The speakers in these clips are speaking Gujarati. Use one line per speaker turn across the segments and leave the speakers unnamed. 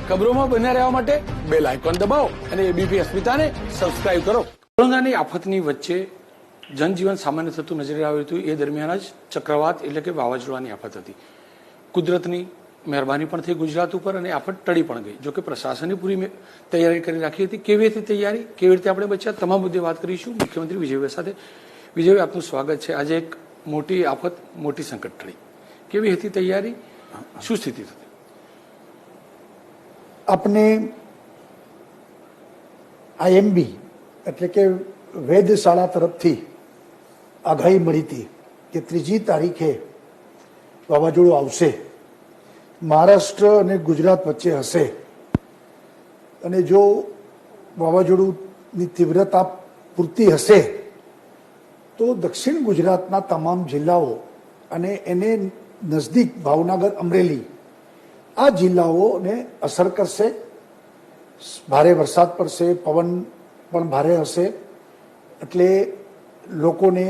ખબરોમાં બન્યા રહેવા માટે બેલ આઇકોન દબાવો અને એબીપી અસ્મિતાને સબસ્ક્રાઇબ કરો. કોરોનાની આફતની વચ્ચે જનજીવન સામાન્ય થતું નજરે આવ્યું હતું. એ દરમિયાન જ ચક્રવાત એટલે કે વાવાઝોડાની આફત હતી. કુદરતની મહેરબાની પણ થઈ ગુજરાત ઉપર અને આફત ટળી પણ ગઈ. જોકે પ્રશાસને પૂરી તૈયારી કરી રાખી હતી. કેવી હતી તૈયારી, કેવી રીતે આપણે બચ્યા, તમામ મુદ્દે વાત કરીશું મુખ્યમંત્રી વિજયભાઈ સાથે. વિજયભાઈ, આપનું સ્વાગત છે. આજે એક મોટી આફત, મોટી સંકટ ટળી. કેવી હતી તૈયારી, શું સ્થિતિ હતી?
આપને આઈએમબી એટલે કે વેધશાળા તરફથી આગાહી મળી હતી કે 3જી તારીખે વાવાઝોડું આવશે, મહારાષ્ટ્ર અને ગુજરાત વચ્ચે હશે અને જો વાવાઝોડુંની તીવ્રતા પૂરતી હશે તો દક્ષિણ ગુજરાતના તમામ જિલ્લાઓ અને એને નજદીક ભાવનગર, અમરેલી આ જિલ્લાઓને અસર કરશે. ભારે વરસાદ પડશે, પવન પણ ભારે હશે, એટલે લોકોને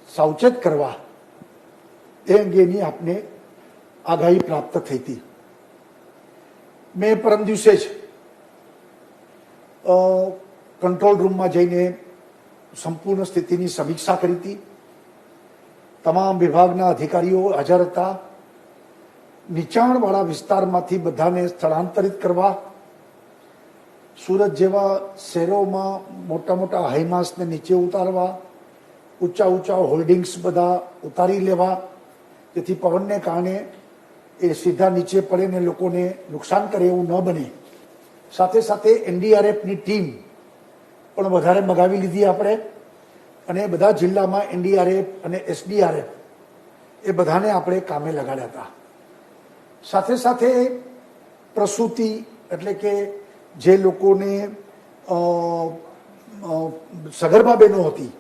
સાવચેત કરવા એ અંગેની આપને આગાહી પ્રાપ્ત થઈ હતી. મેં પરમ દિવસે જ કંટ્રોલ રૂમમાં જઈને સંપૂર્ણ સ્થિતિની સમીક્ષા કરી હતી. તમામ વિભાગના અધિકારીઓ હાજર હતા. નીચાણવાળા વિસ્તારમાંથી બધાને સ્થળાંતરિત કરવા, સુરત જેવા શહેરોમાં મોટા મોટા હાઈમાસને નીચે ઉતારવા, ઊંચા ઊંચા હોલ્ડિંગ્સ બધા ઉતારી લેવા, જેથી પવનને કારણે એ સીધા નીચે પડે ને લોકોને નુકસાન કરે એવું ન બને. સાથે સાથે એનડીઆરએફની ટીમ પણ વધારે મગાવી લીધી આપણે અને બધા જિલ્લામાં એનડીઆરએફ અને એસડીઆરએફ એ બધાને આપણે કામે લગાડ્યા હતા. સાથે સાથે પ્રસૂતિ એટલે કે જે લોકોને સગર્ભા બહેનો હતી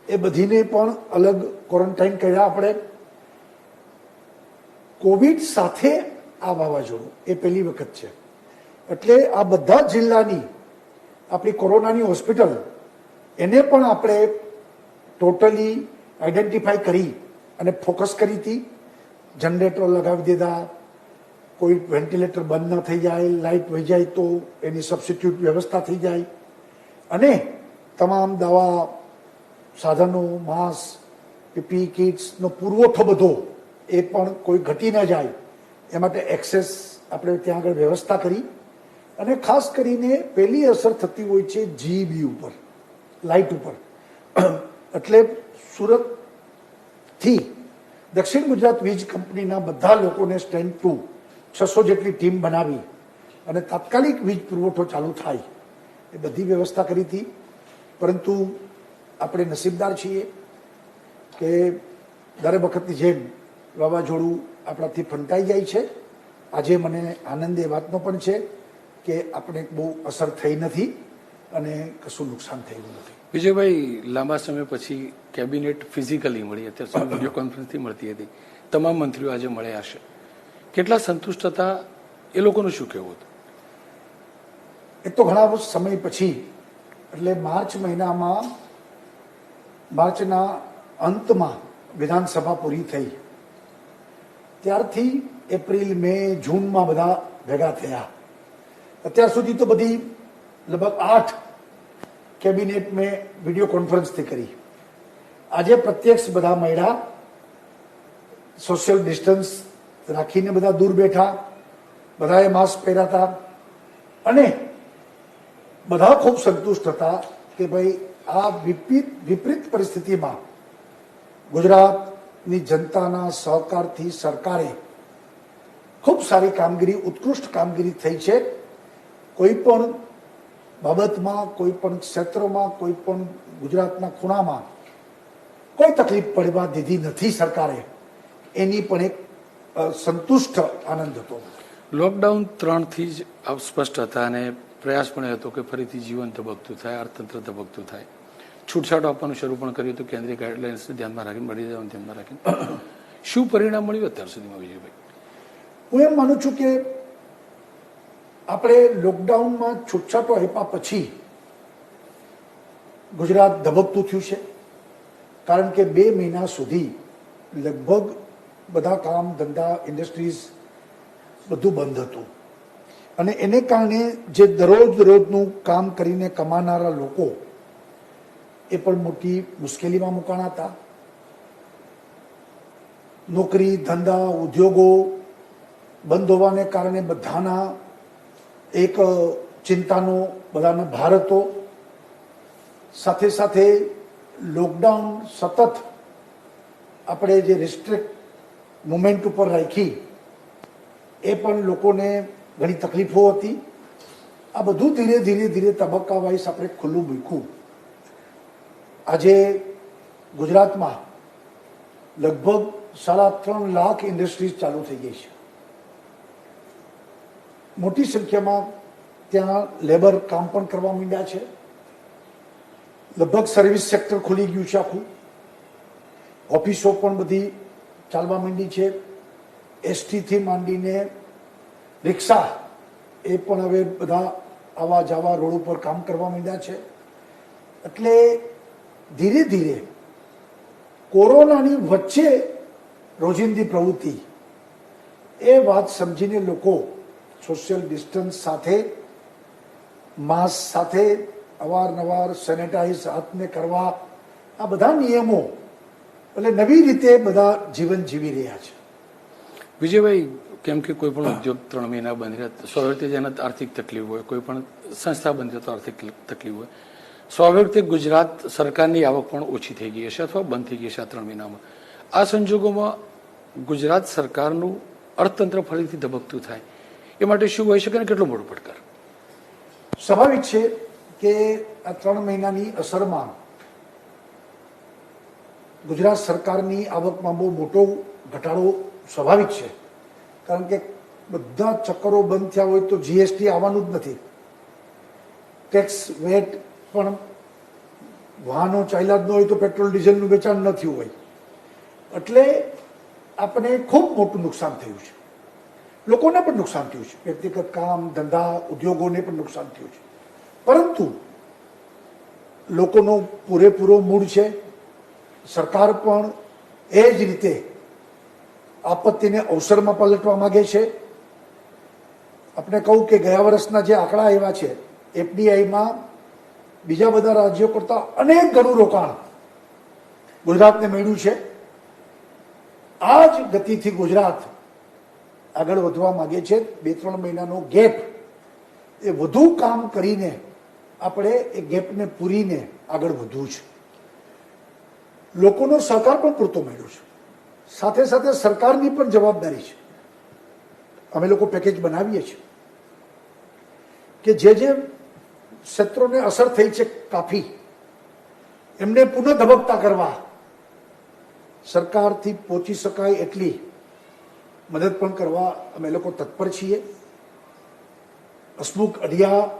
એ બધીને પણ અલગ ક્વોરન્ટાઇન કર્યા આપણે. કોવિડ સાથે આ વાવાઝોડું એ પહેલી વખત છે, એટલે આ બધા જિલ્લાની આપણી કોરોનાની હોસ્પિટલ એને પણ આપણે ટોટલી આઈડેન્ટિફાઈ કરી અને ફોકસ કરી હતી. જનરેટર લગાવી દીધા, કોઈ વેન્ટિલેટર બંધ ન થઈ જાય, લાઇટ વહી જાય તો એની સબસ્ટિટ્યૂટ વ્યવસ્થા થઈ જાય, અને તમામ દવા, સાધનો, માસ્ક, પીપી કિટ્સનો પુરવઠો બધો એ પણ કોઈ ઘટી ન જાય એ માટે એક્સેસ આપણે ત્યાં આગળ વ્યવસ્થા કરી. અને ખાસ કરીને પહેલી અસર થતી હોય છે જીબી ઉપર, લાઇટ ઉપર. એટલે સુરતથી દક્ષિણ ગુજરાત વીજ કંપનીના બધા લોકોને સ્ટેન્ડ ટુ 600 જેટલી ટીમ બનાવી અને તાત્કાલિક વીજ પુરવઠો ચાલુ થાય એ બધી વ્યવસ્થા કરી હતી. પરંતુ આપણે નસીબદાર છીએ કે દર વખતની જેમ વાવાઝોડું આપણાથી ફંટાઈ જાય છે. આજે મને આનંદ એ વાતનો પણ છે કે આપણે બહુ અસર થઈ નથી અને કશું નુકસાન થયું નથી.
વિજયભાઈ, લાંબા સમય પછી કેબિનેટ ફિઝિકલી મળી, અત્યાર સુધી વિડીયો કોન્ફરન્સથી મળતી હતી. તમામ મંત્રીઓ આજે મળ્યા હશે. કેટલા સંતુષ્ટ હતા, એ લોકોનું શું કહેવું હતું?
એ તો ઘણા સમય પછી, એટલે માર્ચ મહિનામાં, માર્ચના અંતમાં વિધાનસભા પૂરી થઈ ત્યારથી એપ્રિલ, મે, જૂનમાં બધા ભેગા થયા. અત્યાર સુધી તો બધી લગભગ 8 કેબિનેટ મેં વિડીયો કોન્ફરન્સથી કરી. આજે પ્રત્યક્ષ બધા મળ્યા, સોશિયલ ડિસ્ટન્સ રાખીને બધા દૂર બેઠા, બધાએ માસ્ક પહેર્યા હતા અને બધા ખૂબ સંતુષ્ટ હતા કે ભાઈ આ વિપરીત પરિસ્થિતિમાં ગુજરાતની જનતાના સહકારથી સરકારે ખૂબ સારી કામગીરી, ઉત્કૃષ્ટ કામગીરી થઈ છે. કોઈ પણ બાબતમાં, કોઈ પણ ક્ષેત્રમાં, કોઈ પણ ગુજરાતના ખૂણામાં કોઈ તકલીફ પડવા દીધી નથી સરકારે. એની પણ એક સંતુષ્ટ આનંદ હતો.
લોકડાઉન 3થી જ સ્પષ્ટ હતા અને પ્રયાસ પણ હતો કે ફરીથી જીવન ધબકતું થાય, અર્થતંત્ર ધબકતું થાય. છૂટછાટો આપવાનું શરૂ પણ કર્યું હતું, કેન્દ્રીય ગાઈડલાઇન્સને ધ્યાનમાં રાખીને, મળી જવાનું ધ્યાનમાં રાખીને. શું પરિણામ મળ્યું અત્યાર સુધીમાં વિજયભાઈ?
હું એમ માનું છું કે આપણે લોકડાઉનમાં છૂટછાટો આપ્યા પછી ગુજરાત ધબકતું થયું છે. કારણ કે 2 મહિના સુધી લગભગ બધા કામ ધંધા, ઇન્ડસ્ટ્રીઝ બધું બંધ હતું અને એને કારણે જે દરરોજનું કામ કરીને કમાનારા લોકો એ પણ મોટી મુશ્કેલીમાં મુકાણા હતા. નોકરી ધંધા ઉદ્યોગો બંધ હોવાને કારણે બધાના એક ચિંતાનો બધાનો ભાર હતો. સાથે સાથે લોકડાઉન સતત આપણે જે રિસ્ટ્રિક્ટ મુવમેન્ટ ઉપર રાખી એ પણ લોકોને ઘણી તકલીફો હતી. આ બધું ધીરે ધીરે ધીરે તબક્કા વાઇઝ આપણે ખુલ્લું મૂક્યું. આજે ગુજરાતમાં લગભગ 3.5 લાખ ઇન્ડસ્ટ્રીઝ ચાલુ થઈ ગઈ છે. મોટી સંખ્યામાં ત્યાં લેબર કામ પણ કરવા માંડ્યા છે. લગભગ સર્વિસ સેક્ટર ખુલી ગયું છે આખું. ઓફિસો પણ બધી ચાલવા માંડી છે. એસટીથી માંડીને રિક્ષા એ પણ હવે બધા આવા જાવા રોડ ઉપર કામ કરવા માંડ્યા છે. એટલે ધીરે ધીરે કોરોનાની વચ્ચે રોજિંદી પ્રવૃત્તિ એ વાત સમજીને લોકો સોશિયલ ડિસ્ટન્સ સાથે, માસ્ક સાથે, અવારનવાર સેનેટાઈઝ હાથને કરવા, આ બધા નિયમો એટલે નવી રીતે બધા જીવન જીવી રહ્યા છે.
વિજયભાઈ, કેમ કે કોઈ પણ ઉદ્યોગ 3 મહિના બંધ રહે, સ્વાભાવિક રીતે જેને આર્થિક તકલીફ હોય, કોઈ પણ સંસ્થા બંધ રહે તો આર્થિક તકલીફ હોય. સ્વાભાવિક રીતે ગુજરાત સરકારની આવક પણ ઓછી થઈ ગઈ હશે અથવા બંધ થઈ ગઈ હશે આ 3 મહિનામાં. આ સંજોગોમાં ગુજરાત સરકારનું અર્થતંત્ર ફરીથી ધબકતું થાય એ માટે શું હોઈ શકે ને કેટલો મોટો પડકાર?
સ્વાભાવિક છે કે આ 3 મહિનાની અસરમાં ગુજરાત સરકારની આવકમાં બહુ મોટો ઘટાડો સ્વાભાવિક છે. કારણ કે બધા ચક્કરો બંધ થયા હોય તો જીએસટી આવવાનું જ નથી. ટેક્સ વેટ પણ વાહનો ચાલ્યા જ ન હોય તો પેટ્રોલ ડીઝલનું વેચાણ ન થયું હોય. એટલે આપણે ખૂબ મોટું નુકસાન થયું છે. લોકોને પણ નુકસાન થયું છે. વ્યક્તિગત કામ ધંધા ઉદ્યોગોને પણ નુકસાન થયું છે. પરંતુ લોકોનો પૂરેપૂરો મૂડ છે. સરકાર પણ એ જ રીતે આપત્તિને અવસરમાં પલટવા માંગે છે. આપણે કહું કે ગયા વર્ષના જે આંકડા આવ્યા છે એફડીઆઈમાં બીજા બધા રાજ્યો કરતા અનેક ગણું રોકાણ ગુજરાતને મળ્યું છે. આ જ ગતિથી ગુજરાત આગળ વધવા માંગે છે. 2-3 મહિનાનો ગેપ એ વધુ કામ કરીને આપણે એ ગેપને પૂરીને આગળ વધવું છે. લોકોનો સહકાર પણ પૂરતો મળ્યો છે. સાથે સાથે સરકારની પણ જવાબદારી છે. અમે લોકો પેકેજ બનાવીએ છીએ કે જે ક્ષેત્રોને અસર થઈ છે કાફી એમને પુનઃ ધબકતા કરવા સરકારથી પહોંચી શકાય એટલી મદદ પણ કરવા અમે લોકો તત્પર છીએ. હસમુખ અઢિયા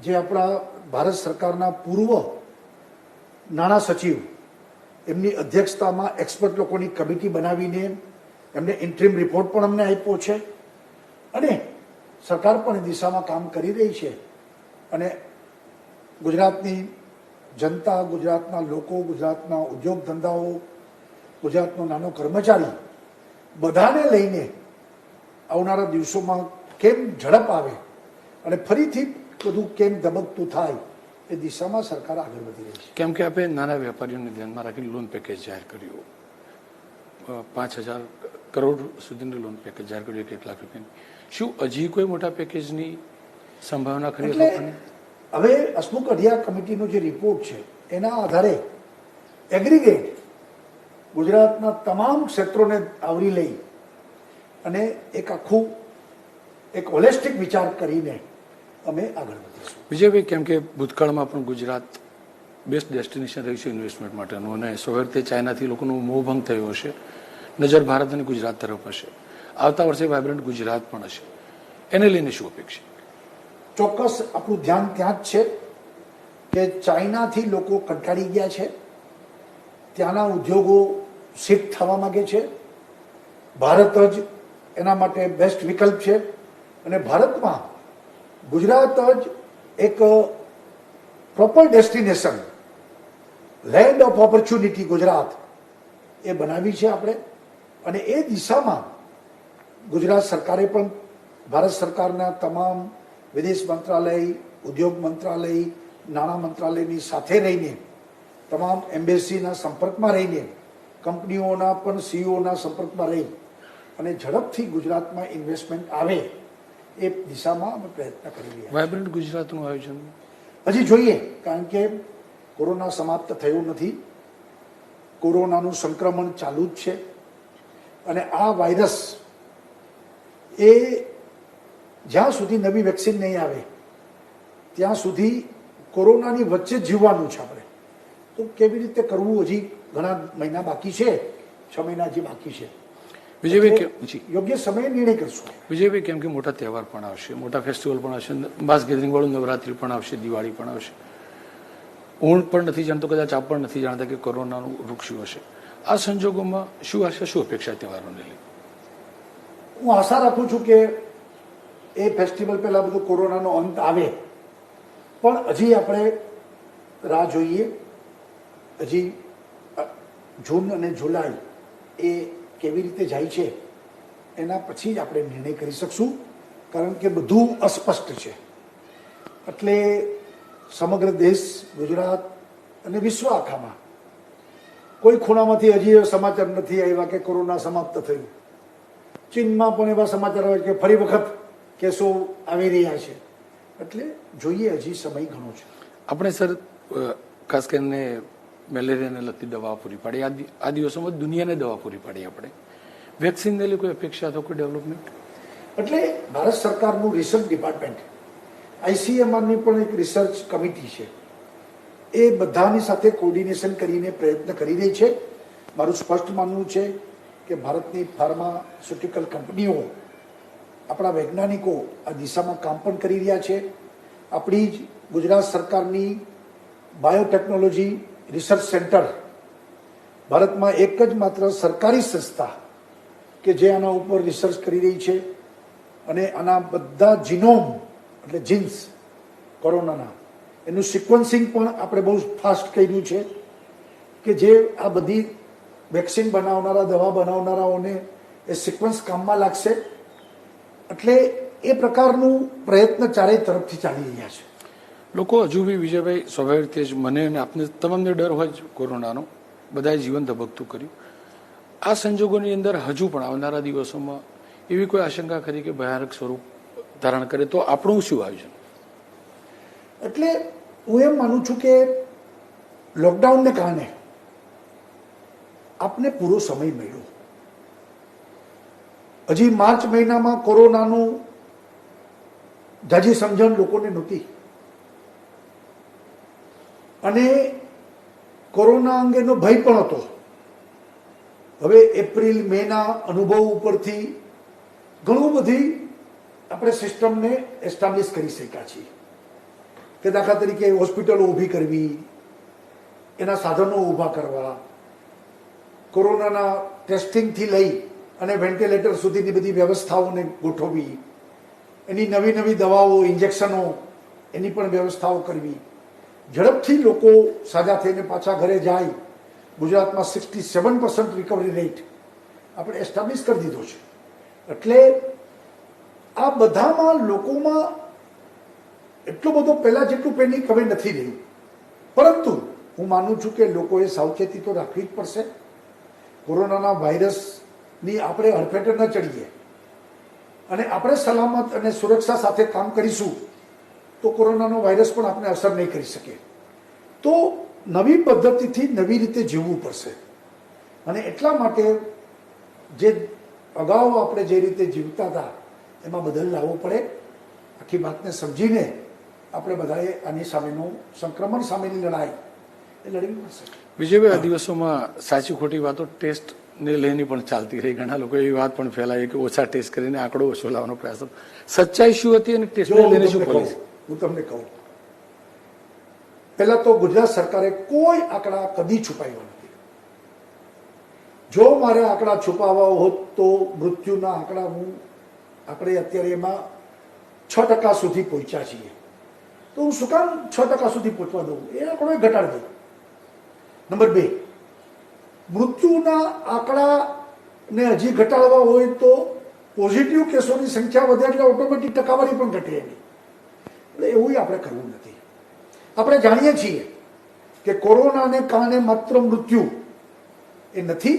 જે આપણા ભારત સરકારના પૂર્વ નાણાં સચિવ, એમની અધ્યક્ષતામાં એક્સપર્ટ લોકોની કમિટી બનાવીને એમને ઇન્ટ્રીમ રિપોર્ટ પણ અમને આપ્યો છે અને સરકાર પણ એ દિશામાં કામ કરી રહી છે. અને ગુજરાતની જનતા, ગુજરાતના લોકો, ગુજરાતના ઉદ્યોગ ધંધાઓ, ગુજરાતનો નાનો કર્મચારી બધાને લઈને આવનારા દિવસોમાં કેમ ઝડપ આવે અને ફરીથી બધું કેમ ધબકતું થાય એ દિશામાં સરકાર આગળ વધી રહી છે.
કેમ કે આપણે નાના વેપારીઓને ધ્યાનમાં રાખીને લોન પેકેજ જાહેર કર્યું, 5,000 કરોડ સુધીનું લોન પેકેજ જાહેર કર્યું, 1 લાખ રૂપિયાની. શું હજી કોઈ મોટા પેકેજની સંભાવના ખરી?
એટલે હવે હસમુખ અઢિયા કમિટીનો જે રિપોર્ટ છે એના આધારે એગ્રીગેટ ગુજરાતના તમામ ક્ષેત્રોને આવરી લઈ અને એક આખું એક હોલિસ્ટિક વિચાર કરીને અમે આગળ વધીશું.
વિજયભાઈ, કેમ કે ભૂતકાળમાં પણ ગુજરાત બેસ્ટ ડેસ્ટિનેશન રહ્યું છે ઇન્વેસ્ટમેન્ટ માટેનું અને સ્વાભાવિક રીતે ચાઇનાથી લોકોનો મોહભંગ થયો હશે, નજર ભારત અને ગુજરાત તરફ હશે. આવતા વર્ષે વાઇબ્રન્ટ ગુજરાત પણ હશે. એને લઈને શું અપેક્ષા?
ચોક્કસ આપણું ધ્યાન ત્યાં જ છે કે ચાઇનાથી લોકો કંટાળી ગયા છે. ત્યાંના ઉદ્યોગો શિફ્ટ થવા માંગે છે. ભારત જ એના માટે બેસ્ટ વિકલ્પ છે અને ભારતમાં ગુજરાત જ એક proper destination, land of opportunity Gujarat એ બનાવી છે આપણે. અને એ દિશામાં ગુજરાત સરકારે પણ ભારત સરકારના તમામ વિદેશ મંત્રાલય, ઉદ્યોગ મંત્રાલય, નાણાં મંત્રાલયની સાથે રહીને, તમામ એમ્બેસીના સંપર્કમાં રહીને, કંપનીઓના પણ સીઈઓના સંપર્કમાં રહી અને ઝડપથી ગુજરાતમાં ઇન્વેસ્ટમેન્ટ આવે એ દિશામાં અમે પ્રયત્ન કરી રહ્યા છીએ.
વાયબ્રન્ટ ગુજરાતનું આયોજન
હજી જોઈએ, કારણ કે કોરોના સમાપ્ત થયો નથી, કોરોનાનું સંક્રમણ ચાલુ જ છે અને આ વાયરસ એ જ્યાં સુધી નવી વેક્સિન નહીં આવે ત્યાં સુધી કોરોનાની વચ્ચે જીવવાનું છે આપણે. તો કેવી રીતે કરવું, હજી ઘણા મહિના બાકી છે, 6 મહિના હજી બાકી છે.
વિજયભાઈ,
યોગ્ય સમયે નિર્ણય કરશું.
વિજયભાઈ, કેમ કે મોટા તહેવાર પણ આવશે, મોટા ફેસ્ટિવલ પણ આવશે, માસ ગેધરિંગ વાળું નવરાત્રી પણ આવશે, દિવાળી પણ આવશે. હું પણ નથી જાણતો, કદાચ આપ પણ નથી જાણતા કે કોરોનાનું રૂપ શું હશે. આ સંજોગોમાં શું આશા, શું અપેક્ષા તહેવારોને લઈ?
હું આશા રાખું છું કે એ ફેસ્ટિવલ પહેલા બધું કોરોનાનો અંત આવે, પણ હજી આપણે રાહ જોઈએ. હજી જૂન અને જુલાઈ એ કેવી રીતે જાય છે એના પછી જ આપણે નિર્ણય કરી શકશું, કારણ કે બધું અસ્પષ્ટ છે. એટલે સમગ્ર દેશ, ગુજરાત અને વિશ્વ આખામાં કોઈ ખૂણામાંથી હજી સમાચાર નથી આવ્યા કે કોરોના સમાપ્ત થયું. ચીનમાં પણ એવા સમાચાર આવે કે ફરી વખત કેસો આવી રહ્યા છે. એટલે જોઈએ, હજી સમય ઘણો છે.
આપણે સર ખાસ કરીને મેલેરિયાને લગતી દવા પૂરી પાડી, આ દિવસોમાં દુનિયાને દવા પૂરી પાડી. આપણે વેક્સિનને લઈ કોઈ અપેક્ષા અથવા કોઈ ડેવલપમેન્ટ?
એટલે ભારત સરકારનું રિસર્ચ ડિપાર્ટમેન્ટ, ICMRની પણ એક રિસર્ચ કમિટી છે, એ બધાની સાથે કોર્ડિનેશન કરીને પ્રયત્ન કરી રહી છે. મારું સ્પષ્ટ માનવું છે કે ભારતની ફાર્માસ્યુટિકલ કંપનીઓ, આપણા વૈજ્ઞાનિકો આ દિશામાં કામ પણ કરી રહ્યા છે. આપણી જ ગુજરાત સરકારની બાયોટેકનોલોજી રિસર્ચ સેન્ટર, ભારતમાં એક જ માત્ર સરકારી સંસ્થા કે જે આના ઉપર રિસર્ચ કરી રહી છે અને આના બધા જીનોમ એટલે જીન્સ કોરોનાના એનું સિક્વન્સિંગ પણ આપણે બહુ ફાસ્ટ કર્યું છે કે જે આ બધી વેક્સિન બનાવનારા, દવા બનાવનારાઓને એ સિક્વન્સ કામમાં લાગશે. એટલે એ પ્રકારનું પ્રયત્ન ચારેય તરફથી ચાલી રહ્યા છે.
લોકો હજુ બી, વિજયભાઈ, સ્વાભાવિક રીતે જ મને અને આપને તમામને ડર હોય જ કોરોનાનો, બધાએ જીવન ધબકતું કર્યું. આ સંજોગોની અંદર હજુ પણ આવનારા દિવસોમાં એવી કોઈ આશંકા ખરી કે ભયાનક સ્વરૂપ ધારણ કરે તો આપણું શું આયોજન?
એટલે હું એમ માનું છું કે લોકડાઉનને કારણે આપને પૂરો સમય મળ્યો. હજી માર્ચ મહિનામાં કોરોનાનું જાજી સમજણ લોકોને નહોતી અને કોરોના અંગેનો ભય પણ હતો. હવે એપ્રિલ મેના અનુભવ ઉપરથી ઘણું બધી આપણે સિસ્ટમને એસ્ટાબ્લિશ કરી શક્યા છીએ કે દાખલા તરીકે હોસ્પિટલો ઊભી કરવી, એના સાધનો ઊભા કરવા, કોરોનાના ટેસ્ટિંગથી લઈ અને વેન્ટિલેટર સુધીની બધી વ્યવસ્થાઓને ગોઠવવી, એની નવી નવી દવાઓ, ઇન્જેક્શનો, એની પણ વ્યવસ્થાઓ કરવી, ઝડપથી લોકો સાજા થઈને પાછા ઘરે જાય. ગુજરાતમાં 67% રિકવરી રેટ આપણે એસ્ટાબ્લિશ કરી દીધો છે. એટલે આ બધામાં લોકોમાં એટલો બધો પહેલા જેટલું પેનિક હવે નથી રહ્યું, પરંતુ હું માનું છું કે લોકોએ સાવચેતી તો રાખવી જ પડશે. કોરોનાના વાયરસની આપણે હડફેટે ન ચડીએ અને આપણે સલામત અને સુરક્ષા સાથે કામ કરીશું તો કોરોનાનો વાયરસ પણ આપણે અસર નહીં કરી શકે. તો નવી પદ્ધતિથી નવી રીતે જીવવું પડશે અને એટલા માટે જે અગાઉ આપણે જે રીતે જીવતા હતા એમાં બદલ લાવવો પડે. આખી વાતને સમજીને આપણે બધાએ આની સામેનું સંક્રમણ સામેની લડાઈ એ લડવી પડશે.
વિજયભાઈ, આ દિવસોમાં સાચી ખોટી વાતો ટેસ્ટને લઈને પણ ચાલતી રહી. ઘણા લોકો એવી વાત પણ ફેલાવી કે ઓછા ટેસ્ટ કરીને આંકડો ઓછો લાવવાનો પ્રયાસ. સચ્ચાઈ શું હતી અને ટેસ્ટને લઈને શું પોલિસી?
હું તમને કહું, પહેલા તો ગુજરાત સરકારે કોઈ આંકડા કદી છુપાવ્યા નથી. જો મારે આંકડા છુપાવવા હોત તો મૃત્યુના આંકડા આપણે અત્યારે એમાં 6% સુધી પહોંચ્યા છીએ, તો હું શું કામ 6% સુધી પહોંચવા દઉં? એ આંકડો ઘટાડી દઉં. નંબર 2, મૃત્યુના આંકડાને હજી ઘટાડવા હોય તો પોઝિટિવ કેસોની સંખ્યા વધે એટલે ઓટોમેટિક ટકાવારી પણ ઘટે એની. એટલે એવું આપણે કરવું નથી. આપણે જાણીએ છીએ કે કોરોનાને કારણે માત્ર મૃત્યુ એ નથી,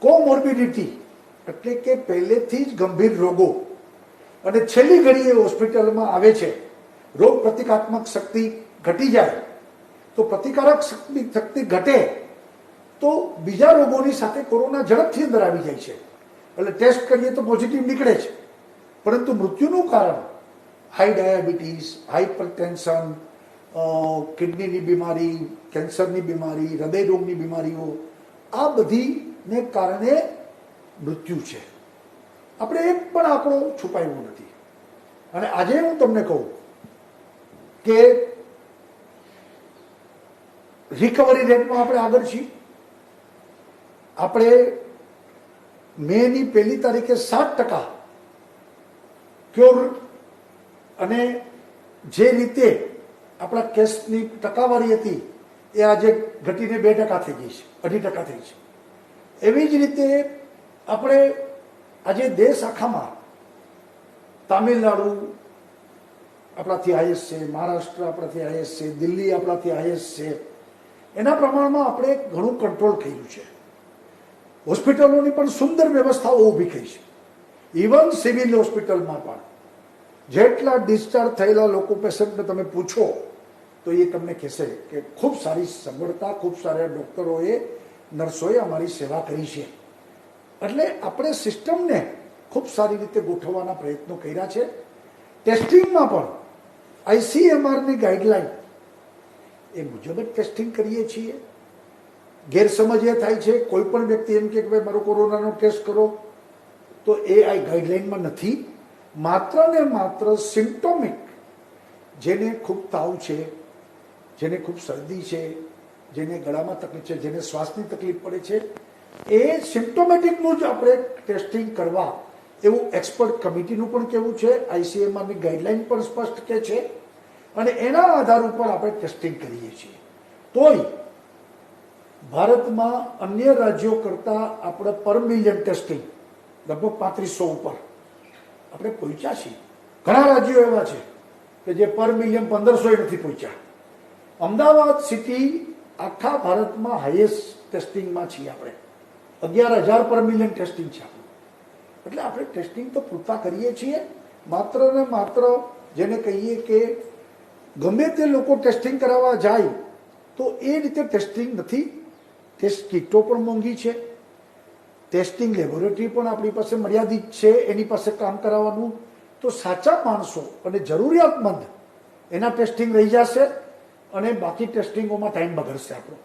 કોમોર્બિડિટી એટલે કે પહેલેથી જ ગંભીર રોગો અને છેલ્લી ઘડીએ હોસ્પિટલમાં આવે છે. રોગ પ્રતિકાત્મક શક્તિ ઘટી જાય તો પ્રતિકારક શક્તિ ઘટે તો બીજા રોગોની સાથે કોરોના ઝડપથી અંદર આવી જાય છે. એટલે ટેસ્ટ કરીએ તો પોઝિટિવ નીકળે છે, પરંતુ મૃત્યુનું કારણ હાઈ ડાયાબિટીસ, હાઇપરટેન્શન, કિડનીની બીમારી, કેન્સરની બીમારી, હૃદય રોગની બીમારીઓ, આ બધીને કારણે મૃત્યુ છે. આપણે એક પણ આંકડો છુપાવ્યો નથી. અને આજે હું તમને કહું કે રિકવરી રેટમાં આપણે આગળ છીએ. આપણે મેની 1 તારીખે 7% ક્યોર, અને જે રીતે આપણા કેસની ટકાવારી હતી એ આજે ઘટીને 2% થઈ ગઈ છે, 2.5% થઈ છે. એવી જ રીતે આપણે આજે દેશ આખામાં તામિલનાડુ આપણાથી હાઈએસ્ટ છે, મહારાષ્ટ્ર આપણાથી હાઈએસ્ટ છે, દિલ્હી આપણાથી હાઈએસ્ટ છે. એના પ્રમાણમાં આપણે ઘણું કંટ્રોલ કર્યું છે. હોસ્પિટલોની પણ સુંદર વ્યવસ્થાઓ ઊભી થઈ છે. ઇવન સિવિલ હોસ્પિટલમાં પણ જેટલા ડિસ્ચાર્જ થયેલા લોકો પેશન્ટને તમે પૂછો તો એ તમને કહેશે કે ખૂબ સારી સગવડતા, ખૂબ સારા ડૉક્ટરોએ, નર્સોએ અમારી સેવા કરી છે. એટલે આપણે સિસ્ટમને ખૂબ સારી રીતે ગોઠવવાના પ્રયત્નો કર્યા છે. ટેસ્ટિંગમાં પણ ICMRની ગાઈડલાઈન એ મુજબ જ ટેસ્ટિંગ કરીએ છીએ. ગેરસમજ એ થાય છે, કોઈ પણ વ્યક્તિ એમ કે ભાઈ મારો કોરોનાનો ટેસ્ટ કરો, તો એ આ ગાઈડલાઈનમાં નથી. માત્ર ને માત્ર સિમ્પ્ટોમિક, જેને ખૂબ તાવ છે, જેને ખૂબ શરદી છે, જેને ગળામાં તકલીફ છે, જેને શ્વાસની તકલીફ પડે છે, એ સિમ્પ્ટોમેટિકનું જ આપણે ટેસ્ટિંગ કરવા એવું એક્સપર્ટ કમિટીનું પણ કહેવું છે. ICMRની ગાઈડલાઈન પણ સ્પષ્ટ કહે છે અને એના આધાર ઉપર આપણે ટેસ્ટિંગ કરીએ છીએ. તોય ભારતમાં અન્ય રાજ્યો કરતાં આપણે પર મિલિયન ટેસ્ટિંગ લગભગ 3500 ઉપર આપણે પહોંચ્યા છીએ. ઘણા રાજ્યો એવા છે કે જે પર મિલિયન 1500 નથી પહોંચ્યા. અમદાવાદ સિટી આખા ભારતમાં હાઈએસ્ટ ટેસ્ટિંગમાં છીએ આપણે. 11,000 પર મિલિયન ટેસ્ટિંગ છે આપણું. એટલે આપણે ટેસ્ટિંગ તો પૂરતા કરીએ છીએ. માત્ર ને માત્ર જેને કહીએ કે ગમે તે લોકો ટેસ્ટિંગ કરાવવા જાય તો એ રીતે ટેસ્ટિંગ નથી. ટેસ્ટ કિટો પણ મોંઘી છે, ટેસ્ટિંગ લેબોરેટરી પણ આપણી પાસે મર્યાદિત છે, એની પાસે કામ કરાવવાનું. તો સાચા માણસો અને જરૂરિયાતમંદ એના ટેસ્ટિંગ રહી જશે અને બાકી ટેસ્ટિંગોમાં ટાઈમ બગડશે આપણો.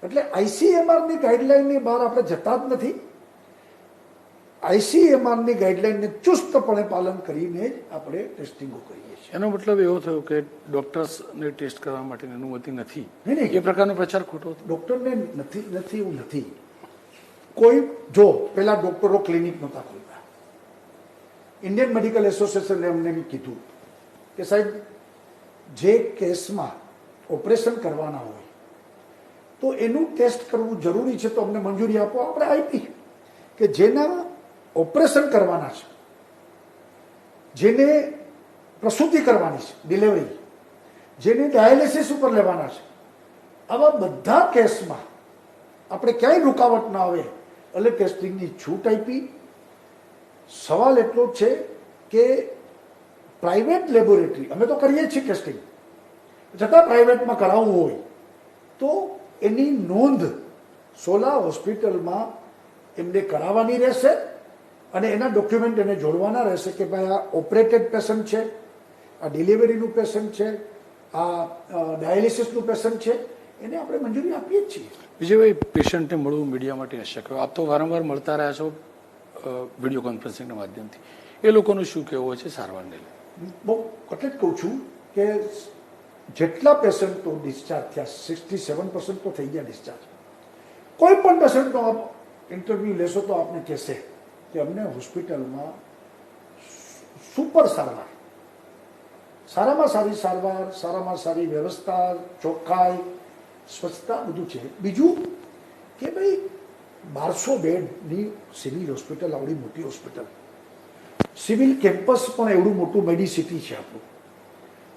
એટલે ICMRની ગાઈડલાઈનની બહાર આપણે જતા જ નથી. ICMRની ગાઈડલાઈનને ચુસ્તપણે પાલન કરીને જ આપણે ટેસ્ટિંગો કરીએ છીએ.
એનો મતલબ એવો થયો કે ડોક્ટર્સને ટેસ્ટ કરવા માટેની અનુમતિ નથી,
નહીં,
એ પ્રકારનો પ્રચાર ખોટો હતો.
ડોક્ટરને નથી એવું નથી. કોઈ જો પેલા ડોક્ટરો ક્લિનિક નહોતા ખોલતા. ઇન્ડિયન મેડિકલ એસોસિએશને અમને કીધું કે સાહેબ, જે કેસમાં ઓપરેશન કરવાના હોય તો એનું ટેસ્ટ કરવું જરૂરી છે, તો અમને મંજૂરી આપો. આપણે આપી કે જેના ઓપરેશન કરવાના છે, જેને પ્રસૂતિ કરવાની છે, ડિલિવરી, જેને ડાયાલિસિસ ઉપર લેવાના છે, આવા બધા કેસમાં આપણે ક્યાંય રૂકાવટ ના આવે એટલે ટેસ્ટિંગની છૂટ આપી. સવાલ એટલો જ છે કે પ્રાઇવેટ લેબોરેટરી, અમે તો કરીએ છીએ ટેસ્ટિંગ, છતાં પ્રાઇવેટમાં કરાવવું હોય તો એની નોંધ સોલા હોસ્પિટલમાં એમને કરાવવાની રહેશે અને એના ડોક્યુમેન્ટ એને જોડવાના રહેશે કે ભાઈ આ ઓપરેટેડ પેશન્ટ છે, આ ડિલિવરીનું પેશન્ટ છે, આ ડાયાલિસિસનું પેશન્ટ છે, એને આપણે મંજૂરી આપીએ જ છીએ.
વિજયભાઈ, પેશન્ટને મળવું મીડિયા માટે અશક્ય. આપ તો વારંવાર મળતા રહ્યા છો વિડીયો કોન્ફરન્સિંગના માધ્યમથી. એ લોકોનું શું કહેવું હોય છે સારવારને લઈને?
બહુ એટલે જ કહું છું કે જેટલા પેશન્ટો ડિસ્ચાર્જ થયા, 67% તો થઈ ગયા ડિસ્ચાર્જ. કોઈ પણ પેશન્ટનો આપ ઇન્ટરવ્યૂ લેશો તો આપને કહેશે કે અમને હોસ્પિટલમાં સુપર સારવાર, સારામાં સારી સારવાર, સારામાં સારી વ્યવસ્થા, ચોખ્ખાઈ, સ્વચ્છતા બધું છે. બીજું કે ભાઈ 1200 બેડની સિવિલ હોસ્પિટલ, આવડી મોટી હોસ્પિટલ, સિવિલ કેમ્પસ પણ એવડું મોટું મેડિસિટી છે આપણું.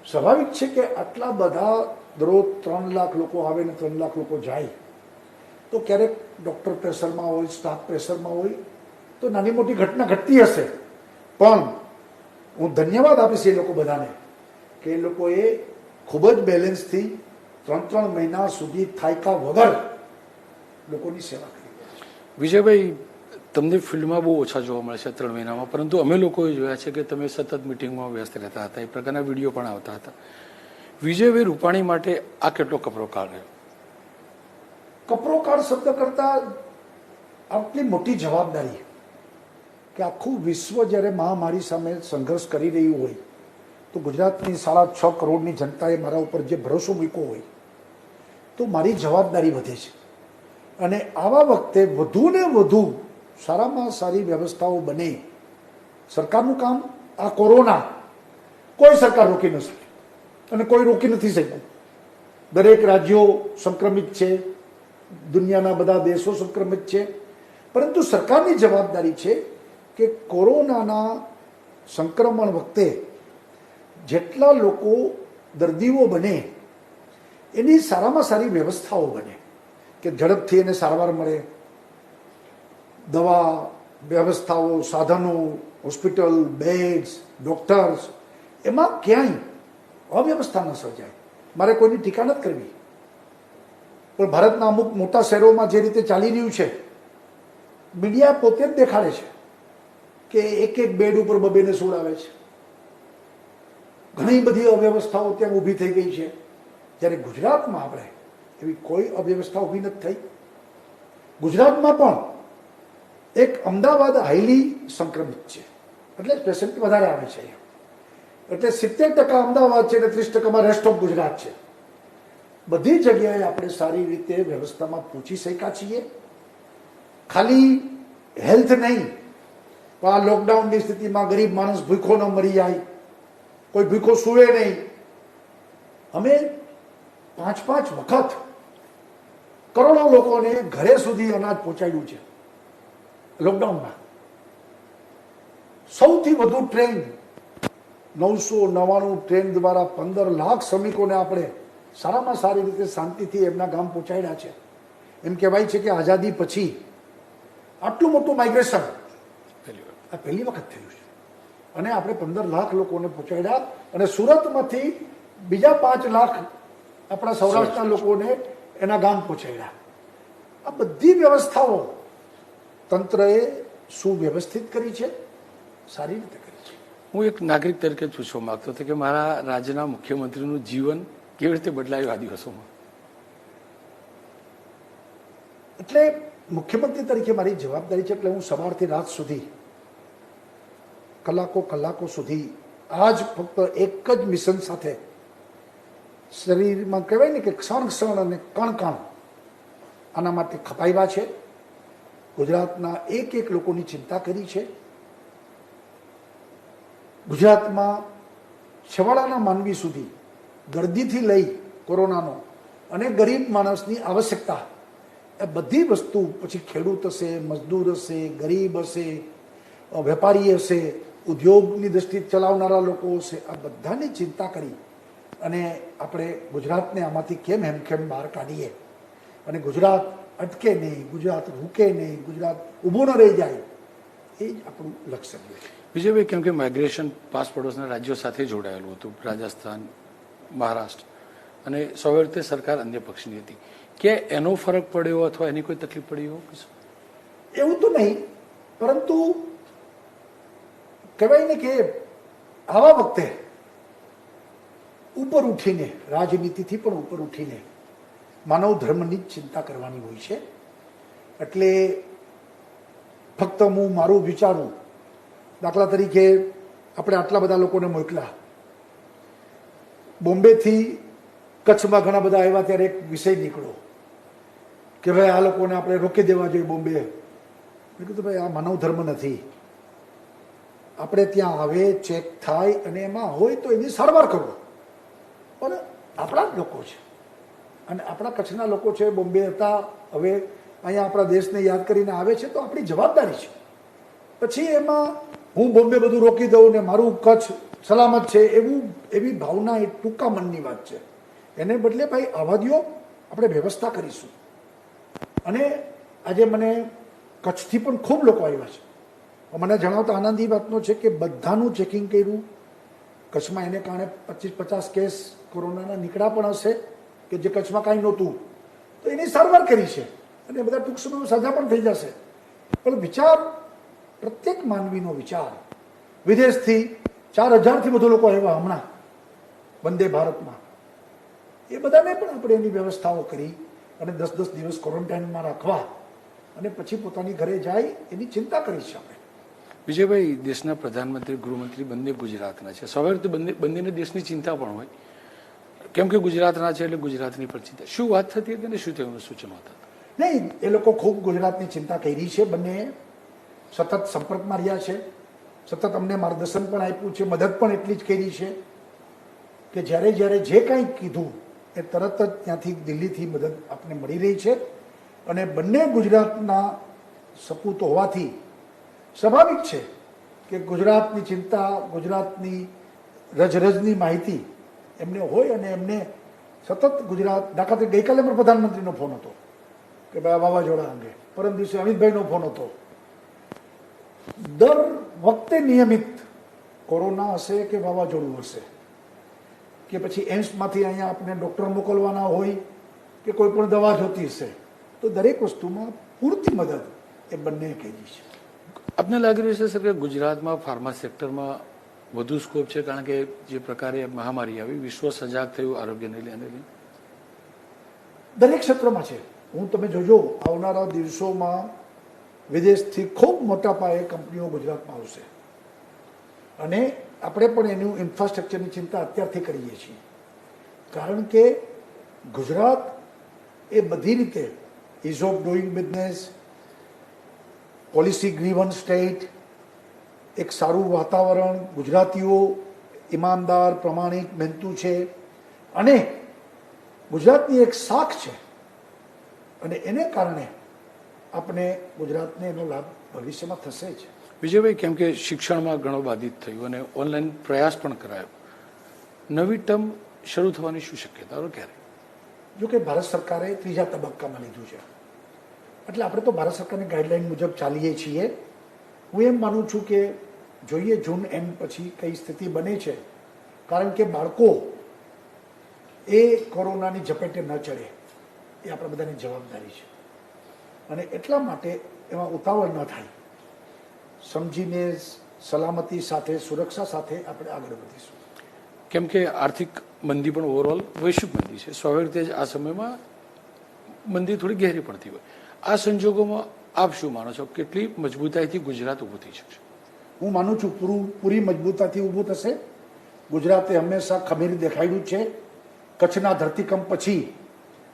સ્વાભાવિક છે કે આટલા બધા દરરોજ 3 લાખ લોકો આવે ને 3 લાખ લોકો જાય, તો ક્યારેક ડૉક્ટર પ્રેશરમાં હોય, સ્ટાફ પ્રેશરમાં હોય, તો નાની મોટી ઘટના ઘટતી હશે. પણ હું ધન્યવાદ આપીશ એ લોકો બધાને કે એ લોકોએ ખૂબ જ બેલેન્સથી 3 મહિના સુધી થાયકા વગર લોકોની સેવા કરી.
વિજયભાઈ, તમને ફિલ્ડમાં બહુ ઓછા જોવા મળે છે 3 મહિનામાં, પરંતુ અમે લોકોએ જોયા છે કે તમે સતત મિટિંગમાં વ્યસ્ત રહેતા હતા, એ પ્રકારના વિડીયો પણ આવતા હતા. વિજયભાઈ રૂપાણી માટે આ કેટલો કપરો કાળ રહ્યો?
કપરો કાળ શબ્દ કરતા આટલી મોટી જવાબદારી કે આખું વિશ્વ જ્યારે મહામારી સામે સંઘર્ષ કરી રહ્યું હોય, તો ગુજરાતની 6.5 કરોડની જનતાએ મારા ઉપર જે ભરોસો મૂક્યો હોય, તો મારી જવાબદારી વધે છે. અને આવા વખતે વધુ ને વધુ સારામાં સારી વ્યવસ્થાઓ બને. સરકારનું કામ આ કોરોના કોઈ સરકાર રોકી ન શકે અને કોઈ રોકી નથી શક્યું. દરેક રાજ્યો સંક્રમિત છે, દુનિયાના બધા દેશો સંક્રમિત છે, પરંતુ સરકારની જવાબદારી છે કે કોરોનાના સંક્રમણ વખતે જેટલા લોકો દર્દીઓ બને એની સારામાં સારી વ્યવસ્થાઓ બને, કે ઝડપથી એને સારવાર મળે, દવા વ્યવસ્થાઓ, સાધનો, હોસ્પિટલ, બેડ્સ, ડોક્ટર્સ, એમાં ક્યાંય અવ્યવસ્થા ન સર્જાય. મારે કોઈની ટીકા નથી કરવી, પણ ભારતના અમુક મોટા શહેરોમાં જે રીતે ચાલી રહ્યું છે, મીડિયા પોતે જ દેખાડે છે કે એક બેડ ઉપર 2 ને સુવડાવે છે. ઘણી બધી અવ્યવસ્થાઓ ત્યાં ઊભી થઈ ગઈ છે. જ્યારે ગુજરાતમાં આપણે એવી કોઈ અવ્યવસ્થા ઊભી નથી થઈ. ગુજરાતમાં પણ એક અમદાવાદ હાઈલી સંક્રમિત છે, એટલે પેશન્ટ વધારે આવે છે અહીંયા. એટલે 70% અમદાવાદ છે અને 30%માં રેસ્ટ ઓફ ગુજરાત છે. બધી જગ્યાએ આપણે સારી રીતે વ્યવસ્થામાં પહોંચી શક્યા છીએ. ખાલી હેલ્થ નહીં, પણ આ લોકડાઉનની સ્થિતિમાં ગરીબ માણસ ભૂખો ન મરી જાય, કોઈ ભૂખો સૂવે નહીં. અમે 5 વખત કરોડો લોકોને ઘરે સુધી અનાજ પહોંચાડ્યું છે લોકડાઉનમાં. સૌથી વધુ ટ્રેન 999 ટ્રેન દ્વારા 15 લાખ શ્રમિકોને આપણે સારામાં સારી રીતે શાંતિથી એમના ગામ પહોંચાડ્યા છે. એમ કહેવાય છે કે આઝાદી પછી આટલું મોટું માઇગ્રેશન આ પહેલી વખત થયું છે. અને આપણે 15 લાખ લોકોને પહોંચાડ્યા, અને સુરતમાંથી બીજા 5 લાખ આપણા સૌરાષ્ટ્રના લોકોને એના ગામ પહોંચાડ્યા. આ બધી વ્યવસ્થાઓ તંત્રએ સુવ્યવસ્થિત કરી છે, સારી રીતે કરી છે.
હું એક નાગરિક તરીકે પૂછવા માંગતો હતો કે મારા રાજ્યના મુખ્યમંત્રીનું જીવન કેવી રીતે બદલાયું આ દિવસોમાં?
એટલે મુખ્યમંત્રી તરીકે મારી જવાબદારી છે, એટલે હું સવારથી રાત સુધી કલાકો સુધી આજ ફક્ત એક જ મિશન સાથે શરીરમાં કહેવાય ને કે ક્ષણ અને કણ આના માટે ખપાવ્યા છે. ગુજરાતના એક લોકોની ચિંતા કરી છે. ગુજરાતમાં છેવાડાના માનવી સુધી દર્દીથી લઈ કોરોનાનો અને ગરીબ માણસની આવશ્યકતા, એ બધી વસ્તુ, પછી ખેડૂત હશે, મજદૂર હશે, ગરીબ હશે, વેપારી હશે, ઉદ્યોગની દ્રષ્ટિએ ચલાવનારા લોકો હશે, આ બધાની ચિંતા કરી અને આપણે ગુજરાતને આમાંથી કેમ બહાર કાઢીએ અને ગુજરાત અટકે નહીં, ગુજરાત રૂકે નહીં, ગુજરાત ઊભું ન રહી જાય, એ જ આપણું લક્ષ્ય છે.
વિજયભાઈ, કેમ કે માઇગ્રેશન પાસ પડોશના રાજ્યો સાથે જોડાયેલું હતું, રાજસ્થાન, મહારાષ્ટ્ર, અને સૌ રીતે સરકાર અન્ય પક્ષની હતી, કે એનો ફરક પડ્યો અથવા એની કોઈ તકલીફ પડી
એવું તો નહીં, પરંતુ કહેવાય ને કે આવા વખતે ઉપર ઉઠીને, રાજનીતિથી પણ ઉપર ઉઠીને માનવ ધર્મની જ ચિંતા કરવાની હોય છે. એટલે ફક્ત હું મારું વિચારું, દાખલા તરીકે આપણે આટલા બધા લોકોને મોકલા, બોમ્બેથી કચ્છમાં ઘણા બધા આવ્યા, ત્યારે એક વિષય નીકળ્યો કે ભાઈ આ લોકોને આપણે રોકી દેવા જોઈએ બોમ્બે. મેં કીધું ભાઈ આ માનવ ધર્મ નથી. આપણે ત્યાં આવે, ચેક થાય અને એમાં હોય તો એની સારવાર કરો. પણ આપણા જ લોકો છે અને આપણા કચ્છના લોકો છે, બોમ્બે હતા, હવે અહીંયા આપણા દેશને યાદ કરીને આવે છે, તો આપણી જવાબદારી છે. પછી એમાં હું બોમ્બે બધું રોકી દઉં ને મારું કચ્છ સલામત છે એવી ભાવના એ ટૂંકા મનની વાત છે. એને બદલે ભાઈ આવા દ્યો, આપણે વ્યવસ્થા કરીશું. અને આજે મને કચ્છથી પણ ખૂબ લોકો આવ્યા છે. મને જણાવતા આનંદ એ વાતનો છે કે બધાનું ચેકિંગ કર્યું. કચ્છમાં એને કારણે 25-50 કેસ કોરોનાના નીકળ્યા પણ હશે કે જે કચ્છમાં કાંઈ નહોતું, તો એની સારવાર કરી છે અને બધા ટૂંક સમયમાં સજા પણ થઈ જશે. પણ વિચાર, પ્રત્યેક માનવીનો વિચાર, વિદેશથી 4000થી વધુ લોકો આવ્યા હમણાં વંદે ભારતમાં, એ બધાને પણ આપણે એની વ્યવસ્થાઓ કરી અને 10-10 દિવસ ક્વોરન્ટાઇનમાં રાખવા અને પછી પોતાની ઘરે જાય એની ચિંતા કરી છે આપણે.
વિજયભાઈ, દેશના પ્રધાનમંત્રી, ગૃહમંત્રી બંને ગુજરાતના છે. સ્વાભાવિક રીતે બંનેને દેશની ચિંતા પણ હોય, કેમ કે ગુજરાતના છે એટલે ગુજરાતની પણ ચિંતા. શું વાત થતી હતી અને શું તેનું સૂચનો હતા?
નહીં, એ લોકો ખૂબ ગુજરાતની ચિંતા કરી છે. બંને સતત સંપર્કમાં રહ્યા છે, સતત અમને માર્ગદર્શન પણ આપ્યું છે, મદદ પણ એટલી જ કરી છે કે જ્યારે જ્યારે જે કાંઈ કીધું એ તરત જ ત્યાંથી દિલ્હીથી મદદ આપને મળી રહી છે. અને બંને ગુજરાતના સપૂત હોવાથી સ્વાભાવિક છે કે ગુજરાતની ચિંતા, ગુજરાતની રજરજની માહિતી એમને હોય અને એમને સતત ગુજરાત, દાખલા તરીકે ગઈકાલે પણ પ્રધાનમંત્રીનો ફોન હતો કે ભાઈ વાવાઝોડા અંગે, પરમ દિવસે અમિતભાઈનો ફોન હતો. દર વખતે નિયમિત કોરોના હશે કે વાવાઝોડું હશે કે પછી એમ્સમાંથી અહીંયા આપણે ડૉક્ટર મોકલવાના હોય કે કોઈ પણ દવા જોતી હશે, તો દરેક વસ્તુમાં પૂરતી મદદ એ બંને કરી છે.
આપને લાગી રહ્યું છે સર કે ગુજરાતમાં ફાર્મા સેક્ટરમાં વધુ સ્કોપ છે, કારણ કે જે પ્રકારે મહામારી આવી, વિશ્વ સજાગ થયું આરોગ્યને લઈને?
દરેક ક્ષેત્રમાં છે. તમે જોજો, આવનારા દિવસોમાં વિદેશથી ખૂબ મોટા પાયે કંપનીઓ ગુજરાતમાં આવશે અને આપણે પણ એનું ઇન્ફ્રાસ્ટ્રક્ચરની ચિંતા અત્યારથી કરીએ છીએ. કારણ કે ગુજરાત એ બધી રીતે ease of doing business, policy driven state, એક સારું વાતાવરણ, ગુજરાતીઓ ઈમાનદાર, પ્રમાણિક, મહેનતુ છે અને ગુજરાતની એક શાખ છે અને એને કારણે આપણે ગુજરાતને એનો લાભ ભવિષ્યમાં થશે જ.
વિજયભાઈ, કેમ કે શિક્ષણમાં ઘણો બાધિત થયું અને ઓનલાઈન પ્રયાસ પણ કરાયો, નવી ટર્મ શરૂ થવાની શું શક્યતાઓ ક્યારે?
જો કે ભારત સરકારે 3જા તબક્કામાં લીધું છે એટલે આપણે તો ભારત સરકારની ગાઈડલાઈન મુજબ ચાલીએ છીએ. હું એમ માનું છું કે જોઈએ જૂન એન્ડ પછી કઈ સ્થિતિ બને છે, કારણ કે બાળકો એ કોરોનાની ઝપેટે ન ચડે એ આપણા બધાની જવાબદારી છે અને એટલા માટે એમાં ઉતાવળ ન થાય, સમજીને સલામતી સાથે, સુરક્ષા સાથે આપણે આગળ વધીશું.
કેમ કે આર્થિક મંદી પણ ઓવરઓલ વૈશ્વિક મંદી છે, સ્વાભાવિક રીતે આ સમયમાં મંદી થોડી ગહેરી પડતી હોય. આ સંજોગોમાં આપ શું માનો છો, કેટલી મજબૂતાઈથી ગુજરાત ઊભું થઈ શકશે?
હું માનું છું પૂરી મજબૂતાથી ઊભું થશે. ગુજરાતે હંમેશા ખમીર દેખાડ્યું છે. કચ્છના ધરતીકંપ પછી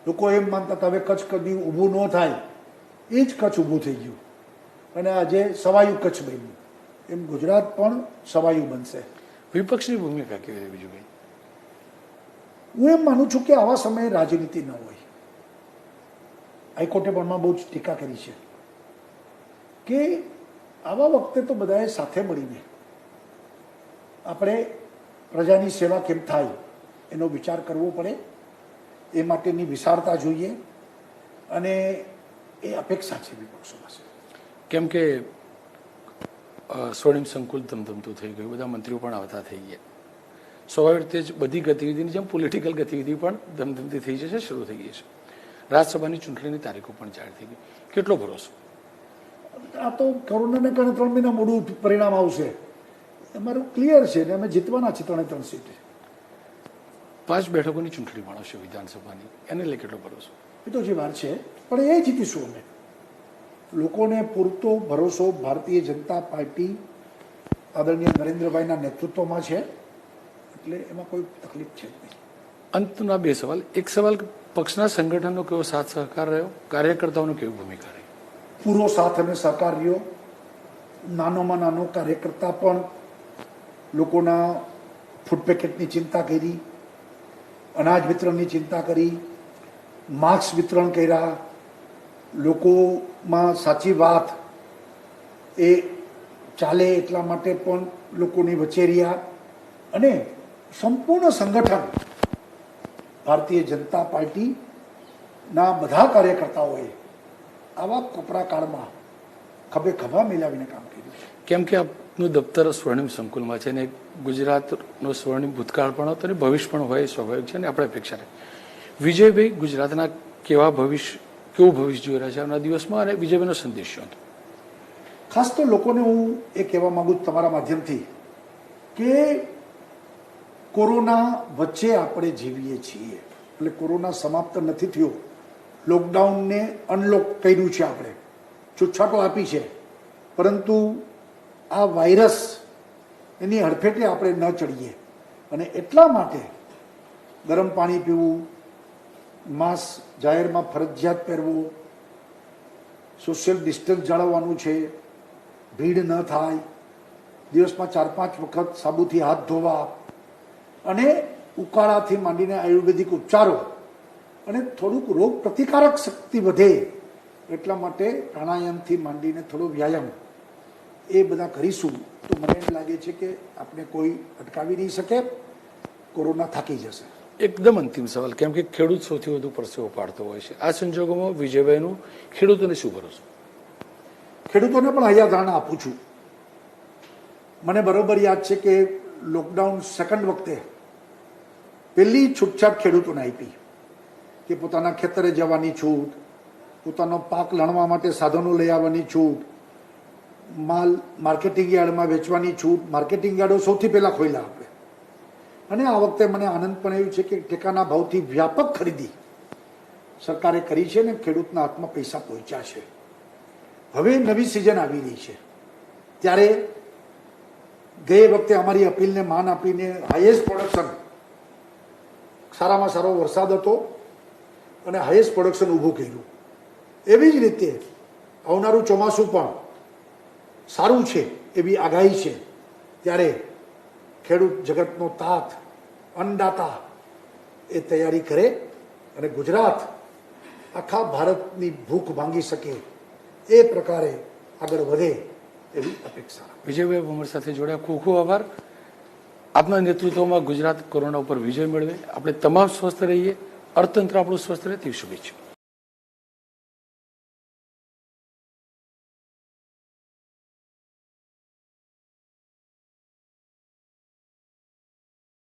લોકો એમ માનતા હતા હવે કચ્છ કદી ઊભું ન થાય, એ જ કચ્છ ઊભું થઈ ગયું અને આજે સવાયું કચ્છ બન્યું. એમ ગુજરાત પણ સવાયું બનશે.
વિપક્ષની ભૂમિકા કેવી રહી બીજુભાઈ?
હું એમ માનું છું કે આવા સમયે રાજનીતિ ન હોય. હાઈકોર્ટે પણ બહુ જ ટીકા કરી છે કે આવા વખતે તો બધાએ સાથે મળીને આપણે પ્રજાની સેવા કેમ થાય એનો વિચાર કરવો પડે. એ માટેની વિશાળતા જોઈએ અને એ અપેક્ષા છે વિપક્ષો પાસે.
કેમ કે સ્વર્ણિમ સંકુલ ધમધમતું થઈ ગયું, બધા મંત્રીઓ પણ આવતા થઈ ગયા, સ્વાભાવિક રીતે જ બધી ગતિવિધિની જેમ પોલિટિકલ ગતિવિધિ પણ ધમધમતી થઈ જશે, શરૂ થઈ ગઈ છે. રાજ્યસભાની ચૂંટણીની તારીખો પણ જાહેર થઈ ગઈ. કેટલો ભરોસો?
આ તો કોરોનાને કારણે 3 મહિના મોડું પરિણામ આવશે, અમારું ક્લિયર છે અને અમે જીતવાના છીએ 3 સીટ.
5 બેઠકોની ચૂંટણી પણ આવશે વિધાનસભાની, એને લઈ કેટલો ભરોસો?
એ તો જે વાર છે પણ એ જીતીશું અમે. લોકોને પૂરતો ભરોસો ભારતીય જનતા પાર્ટી આદરણીય નરેન્દ્રભાઈના નેતૃત્વમાં છે એટલે એમાં કોઈ તકલીફ છે નહીં.
અંતના 2 સવાલ. એક સવાલ, પક્ષના સંગઠનનો કેવો સાથ સહકાર રહ્યો, કાર્યકર્તાઓનો કેવી ભૂમિકા રહી?
પૂરો સાથ અને સહકાર રહ્યો. નાનોમાં નાનો કાર્યકર્તા પણ લોકોના ફૂડ પેકેટની ચિંતા કરી, અનાજ વિતરણની ચિંતા કરી, માસ્ક વિતરણ કર્યા, લોકોમાં સાચી વાત એ ચાલે એટલા માટે પણ લોકોની વચ્ચે રહ્યા અને સંપૂર્ણ સંગઠન ભારતીય જનતા પાર્ટીના બધા કાર્યકર્તાઓએ આવા કપરા કાળમાં ખભે ખભા મિલાવીને કામ કર્યું છે.
કેમ કે આપનું દફતર સ્વર્ણિમ સંકુલમાં છે અને ગુજરાતનો સ્વર્ણિમ ભૂતકાળ પણ હતો અને ભવિષ્ય પણ હોય સ્વાભાવિક છે અને આપણે અપેક્ષા રહે. વિજયભાઈ ગુજરાતના કેવું ભવિષ્ય જોઈ રહ્યા છે આવનારા દિવસમાં અને વિજયભાઈનો સંદેશ શું હતો?
ખાસ તો લોકોને હું એ કહેવા માંગુ છું તમારા માધ્યમથી કે કોરોના વચ્ચે આપણે જીવીએ છીએ એટલે કોરોના સમાપ્ત નથી થયો. લોકડાઉનને અનલોક કર્યું છે, આપણે છૂટછાટો આપી છે, પરંતુ આ વાયરસ એની હડફેટે આપણે ન ચડીએ અને એટલા માટે ગરમ પાણી પીવું, માસ્ક જાહેરમાં ફરજિયાત પહેરવું, સોશિયલ ડિસ્ટન્સ જાળવવાનું છે, ભીડ ન થાય, દિવસમાં 4-5 વખત સાબુથી હાથ ધોવા અને ઉકાળાથી માંડીને આયુર્વેદિક ઉપચારો અને થોડુંક રોગ પ્રતિકારક શક્તિ વધે એટલા માટે પ્રાણાયામથી માંડીને થોડો વ્યાયામ એ બધા કરીશું તો મને એમ લાગે છે કે આપણે કોઈ અટકાવી નહીં શકે, કોરોના થાકી જશે.
એકદમ અંતિમ સવાલ, કેમ કે ખેડૂત સૌથી વધુ પરસેવો પાડતો હોય છે, આ સંજોગોમાં વિજયભાઈનું ખેડૂતોને શું ભરોસો?
ખેડૂતોને પણ અહીંયા ધારણા આપું છું. મને બરોબર યાદ છે કે લોકડાઉન સેકન્ડ વખતે પહેલી છૂટછાટ ખેડૂતોને આપી કે પોતાના ખેતરે જવાની છૂટ, પોતાનો પાક લણવા માટે સાધનો લઈ આવવાની છૂટ, માલ માર્કેટિંગ યાર્ડમાં વેચવાની છૂટ. માર્કેટિંગ યાર્ડો સૌથી પહેલા ખોલ્યા આપણે અને આ વખતે મને આનંદ પણ એવું છે કે ટેકાના ભાવથી વ્યાપક ખરીદી સરકારે કરી છે ને ખેડૂતના હાથમાં પૈસા પહોંચ્યા છે. હવે નવી સિઝન આવી રહી છે ત્યારે ગઈ વખતે અમારી અપીલને માન આપીને હાઈએસ્ટ પ્રોડક્શન, સારામાં સારો વરસાદ હતો અને હાઈએસ્ટ પ્રોડક્શન ઊભું કર્યું. એવી જ રીતે આવનારું ચોમાસું પણ સારું છે એવી આગાહી છે. ત્યારે ખેડૂત જગતનો તાત, અન્નદાતા એ તૈયારી કરે અને ગુજરાત આખા ભારતની ભૂખ ભાંગી શકે એ પ્રકારે આગળ વધે એવી અપેક્ષા.
વિજયભાઈ અમારી સાથે જોડ્યા, ખૂબ ખૂબ આભાર. આપના નેતૃત્વમાં ગુજરાત કોરોના ઉપર વિજય મેળવે, આપણે તમામ સ્વસ્થ રહીએ, અર્થતંત્ર આપણું સ્વસ્થ રહે તેવી શુભેચ્છા.